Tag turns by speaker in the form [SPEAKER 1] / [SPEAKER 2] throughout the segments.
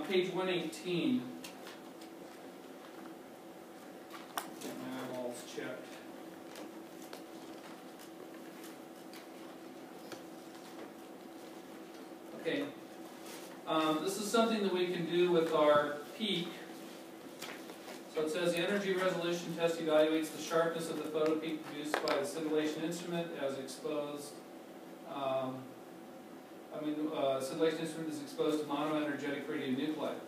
[SPEAKER 1] page 118. Get my eyeballs checked. Okay. This is something that we can do with our peak. So it says the energy resolution test evaluates the sharpness of the photo peak produced by the scintillation instrument as exposed. Scintillation instrument is exposed to monoenergetic radionuclide.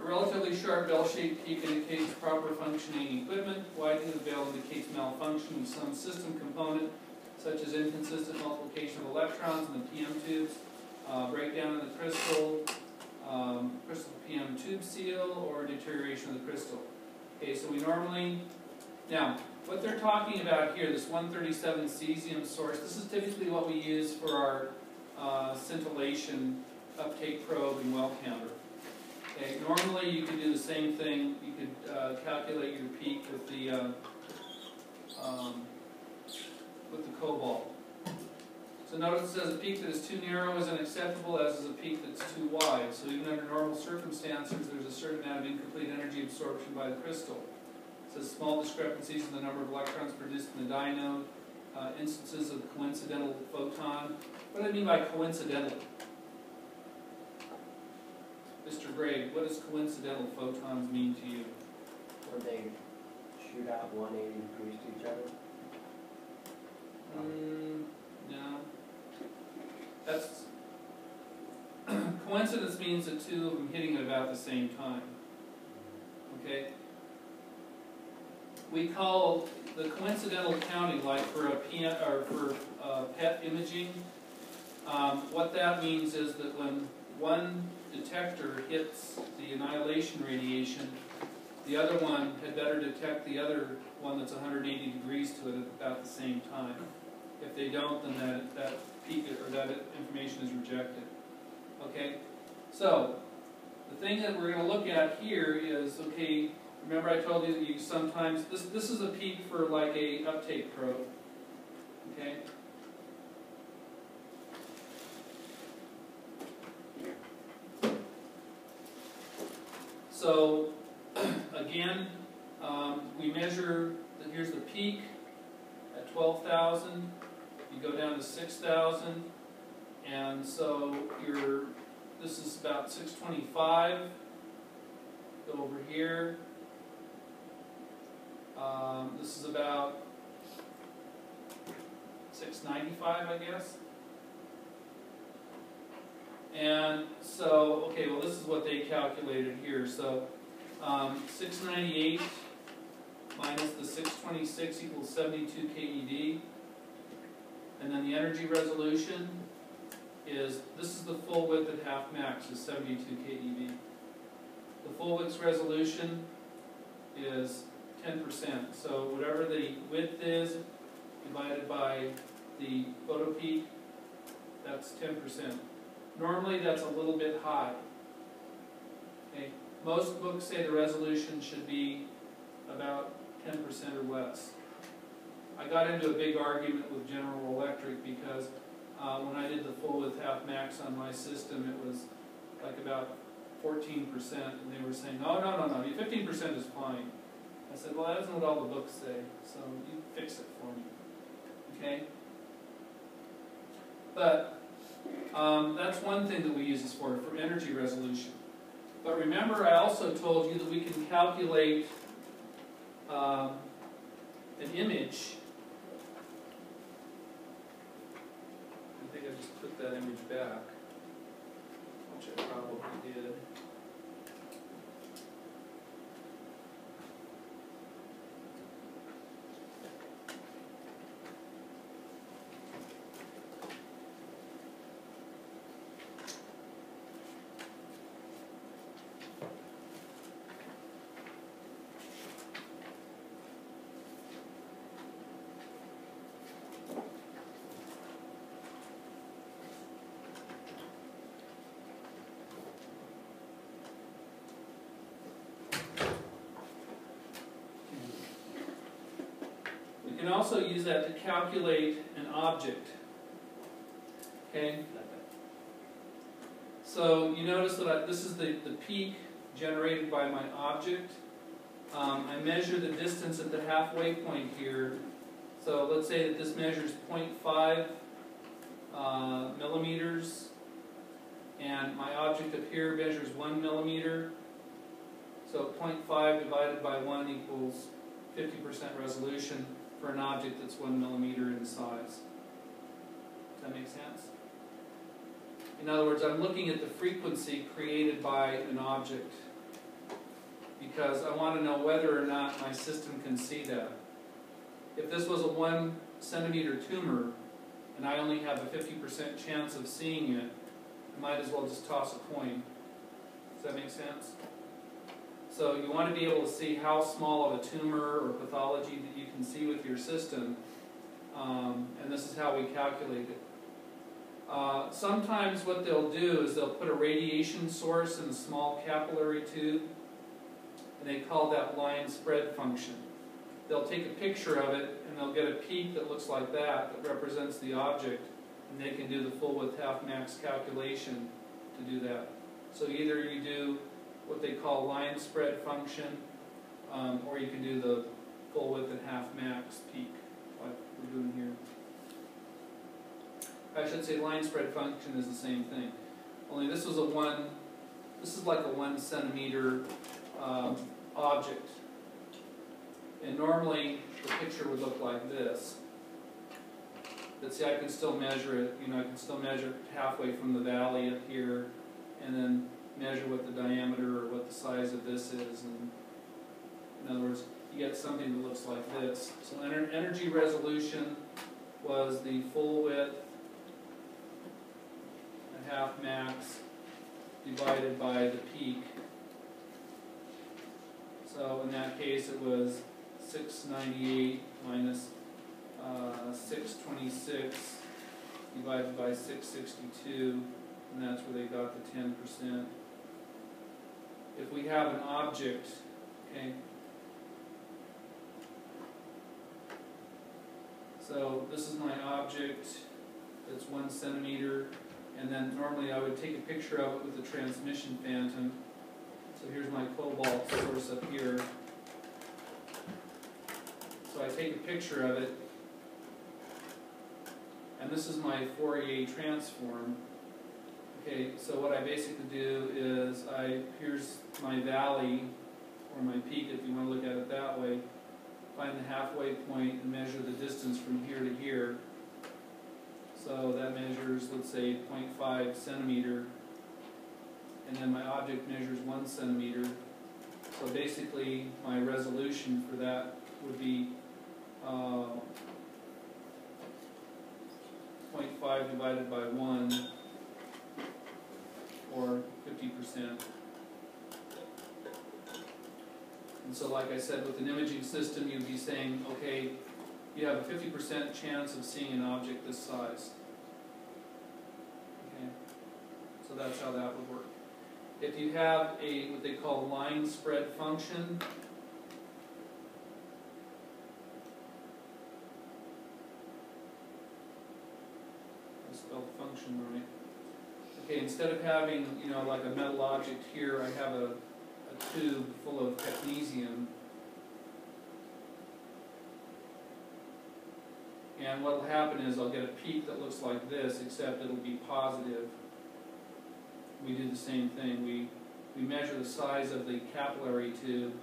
[SPEAKER 1] A relatively sharp bell-shaped peak indicates proper functioning equipment. Widening of the bell indicates malfunction of some system component, such as inconsistent multiplication of electrons in the PM tubes, breakdown in the crystal PM tube seal, or deterioration of the crystal. Okay, so we normally, now, what they're talking about here, this 137 cesium source, this is typically what we use for our scintillation uptake probe and well counter. Okay, normally you could do the same thing. You could calculate your peak with the cobalt. So notice it says a peak that is too narrow is unacceptable, as is a peak that's too wide. So even under normal circumstances, there's a certain amount of incomplete energy absorption by the crystal. It says small discrepancies in the number of electrons produced in the dynode, instances of coincidental photon. What do I mean by coincidental? Mr. Gray, what does coincidental photons mean to you?
[SPEAKER 2] When they shoot out 180 degrees to each other?
[SPEAKER 1] No. That's coincidence means the two of them hitting at about the same time. Okay? We call the coincidental counting, like for a PET imaging, what that means is that when one detector hits the annihilation radiation, the other one had better detect the other one that's 180 degrees to it at about the same time. If they don't, then that peak or that information is rejected. Okay? So, the thing that we're going to look at here is, okay, remember I told you that you sometimes, this is a peak for like a uptake probe. Okay? So, again, we measure, here's the peak at 12,000. You go down to 6,000, and so this is about 625. Go over here. This is about 695, I guess. And so, okay, well, this is what they calculated here. So, 698 minus the 626 equals 72 keV. And then the energy resolution is, this is the full width at half max, is 72 keV. The full width resolution is 10%. So whatever the width is divided by the photo peak, that's 10%. Normally that's a little bit high. Okay. Most books say the resolution should be about 10% or less. I got into a big argument with General Electric because when I did the full width half max on my system, it was like about 14%, and they were saying, oh, no, 15% is fine. I said, well, that isn't what all the books say, so you fix it for me. Okay? But that's one thing that we use this for energy resolution. But remember, I also told you that we can calculate an image. I think I just put that image back, which I probably did. You can also use that to calculate an object. Okay? So you notice that this is the peak generated by my object. I measure the distance at the halfway point here. So let's say that this measures 0.5 millimeters, and my object up here measures 1 millimeter. So 0.5 divided by 1 equals 50% resolution for an object that's 1 millimeter in size. Does that make sense? In other words, I'm looking at the frequency created by an object because I want to know whether or not my system can see that. If this was a 1 centimeter tumor and I only have a 50% chance of seeing it, I might as well just toss a coin. Does that make sense? So you want to be able to see how small of a tumor or pathology that you can see with your system, and this is how we calculate it. Sometimes what they'll do is they'll put a radiation source in a small capillary tube, and they call that line spread function. They'll take a picture of it, and they'll get a peak that looks like that represents the object, and they can do the full width half max calculation to do that. So either you do what they call line spread function, or you can do the full width and half max peak, like we're doing here. I should say line spread function is the same thing. Only this is like a 1 centimeter object. And normally the picture would look like this. But see, I can still measure it, I can still measure it halfway from the valley up here, and then measure what the diameter or what the size of this is. And in other words, you get something that looks like this. So energy resolution was the full width and half max divided by the peak. So in that case it was 698 minus 626 divided by 662, and that's where they got the 10%. If we have an object, okay, so this is my object that's 1 centimeter, and then normally I would take a picture of it with the transmission phantom. So here's my cobalt source up here. So I take a picture of it, and this is my Fourier transform. Okay, so what I basically do is here's my valley, or my peak if you want to look at it that way, find the halfway point and measure the distance from here to here. So that measures, let's say, 0.5 centimeter, and then my object measures 1 centimeter. So basically my resolution for that would be 0.5 divided by 1, or 50%. And so like I said, with an imaging system, you'd be saying, okay, you have a 50% chance of seeing an object this size. Okay, so that's how that would work. If you have what they call line spread function, I spelled function right. Okay, instead of having, like a metal object here, I have a tube full of technetium. And what will happen is I'll get a peak that looks like this, except it'll be positive. We do the same thing. We measure the size of the capillary tube,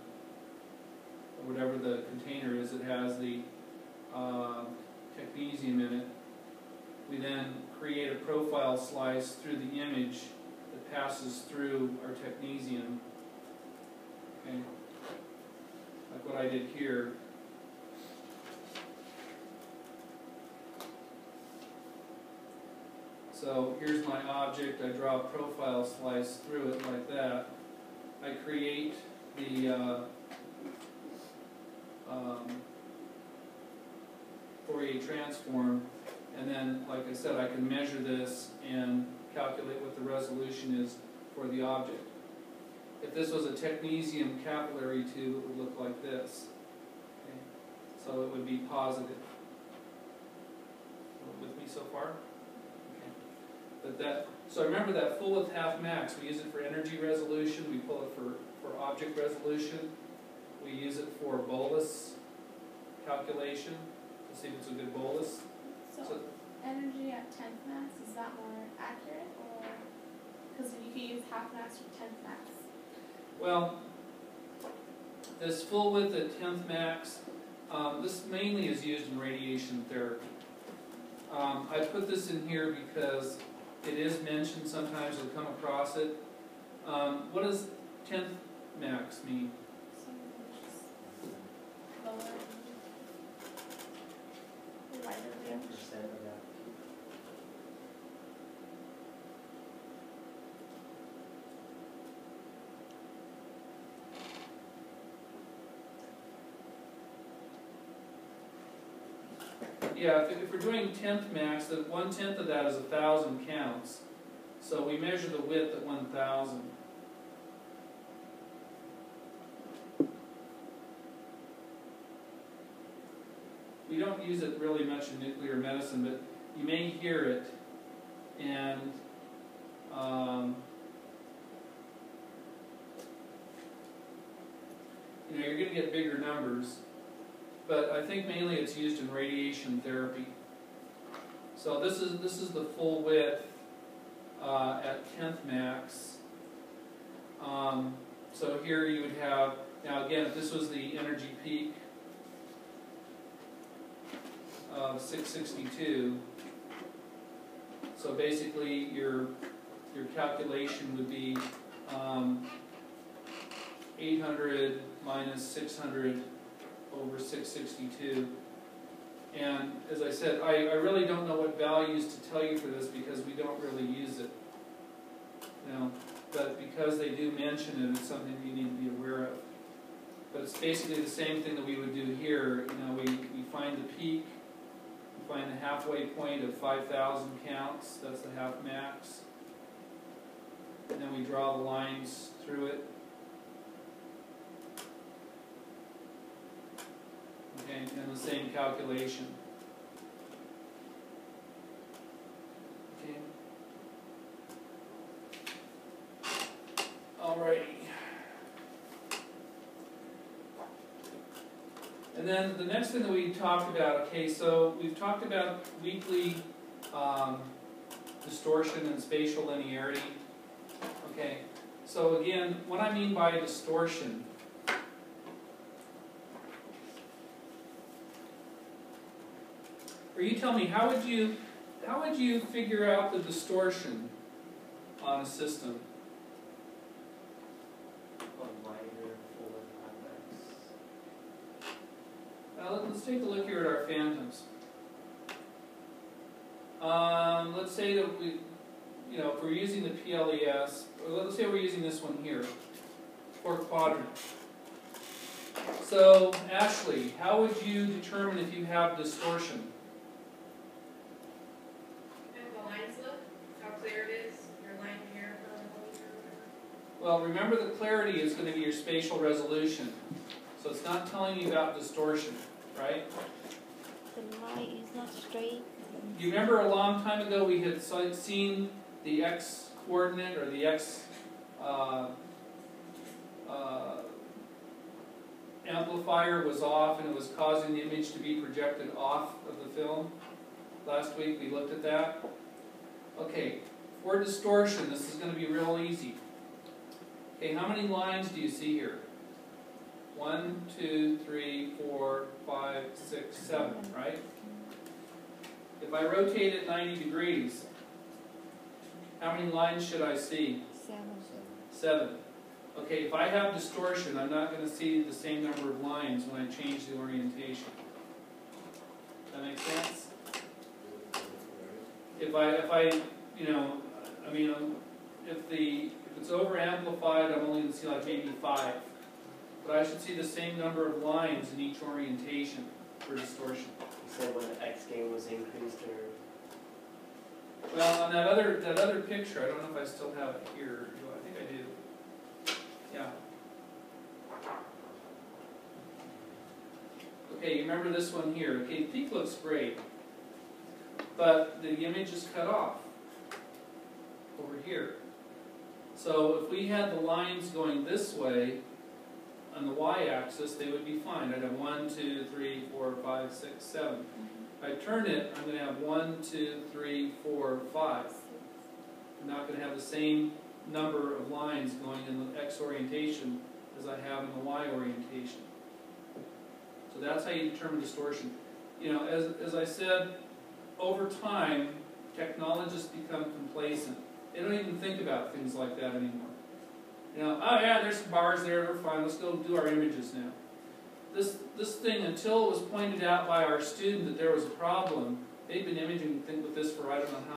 [SPEAKER 1] or whatever the container is that has the technetium in it. We then create a profile slice through the image that passes through our technetium. Okay, like what I did here. So here's my object. I draw a profile slice through it like that. I create the Fourier transform, and then, like I said, I can measure this and calculate what the resolution is for the object. If this was a technetium capillary tube, it would look like this. Okay? So it would be positive. With me so far? Okay. But So remember that full width half max, we use it for energy resolution, we pull it for object resolution, we use it for bolus calculation, to see if it's a good bolus.
[SPEAKER 3] So energy at 10th max, is that more accurate, or, because you can use half max for 10th max?
[SPEAKER 1] Well, this full width at 10th max, this mainly is used in radiation therapy. I put this in here because it is mentioned sometimes, you'll come across it. What does 10th max mean?
[SPEAKER 3] So just lower, wider range.
[SPEAKER 2] 10% of that.
[SPEAKER 1] Yeah, if we're doing 10th max, then 1/10 of that is 1,000 counts. So we measure the width at 1,000. We don't use it really much in nuclear medicine, but you may hear it, and you know, you're going to get bigger numbers. But I think mainly it's used in radiation therapy. So this is the full width at 10th max. So here you would have, now again, if this was the energy peak of 662, so basically your calculation would be 800 minus 600 over 662. And as I said, I really don't know what values to tell you for this because we don't really use it. You know, but because they do mention it, it's something you need to be aware of. But it's basically the same thing that we would do here. You know, we find the peak, we find the halfway point of 5,000 counts, that's the half max. And then we draw the lines through it. Okay, and the same calculation. Okay. Alrighty. And then the next thing that we talked about, okay, so we've talked about weakly distortion and spatial linearity. Okay, so again, what I mean by distortion, or you tell me, how would you figure out the distortion on a system?
[SPEAKER 2] A wider, fuller half max.
[SPEAKER 1] Let's take a look here at our phantoms. Let's say that we, you know, if we're using the PLES, or let's say we're using this one here, fourth quadrant. So, Ashley, how would you determine if you have distortion? Well, remember the clarity is going to be your spatial resolution. So it's not telling you about distortion, right?
[SPEAKER 4] The line is not straight.
[SPEAKER 1] You remember a long time ago we had seen the x coordinate or the x amplifier was off and it was causing the image to be projected off of the film? Last week we looked at that. Okay, for distortion, this is going to be real easy. Okay, how many lines do you see here? 1, 2, 3, 4, 5, 6, 7, right? If I rotate it 90 degrees, how many lines should I see? 7. Okay, if I have distortion, I'm not going to see the same number of lines when I change the orientation. That make sense? If I, you know, I mean, if it's over amplified, I'm only going to see like maybe 5. But I should see the same number of lines in each orientation for distortion.
[SPEAKER 2] You said when the X gain was increased, or
[SPEAKER 1] Well, on that other picture, I don't know if I still have it here. I think I do. Yeah. Okay, you remember this one here. Okay, the peak looks great, but the image is cut off. here. So if we had the lines going this way, on the y-axis, they would be fine. I'd have 1, 2, 3, 4, 5, 6, 7. If I turn it, I'm going to have 1, 2, 3, 4, 5. I'm not going to have the same number of lines going in the x orientation as I have in the y orientation. So that's how you determine distortion. You know, as I said, over time, technologists become complacent. They don't even think about things like that anymore. You know, oh yeah, there's some bars there, we're fine, let's go do our images now. This thing, until it was pointed out by our student that there was a problem, they've been imaging with this for I don't know how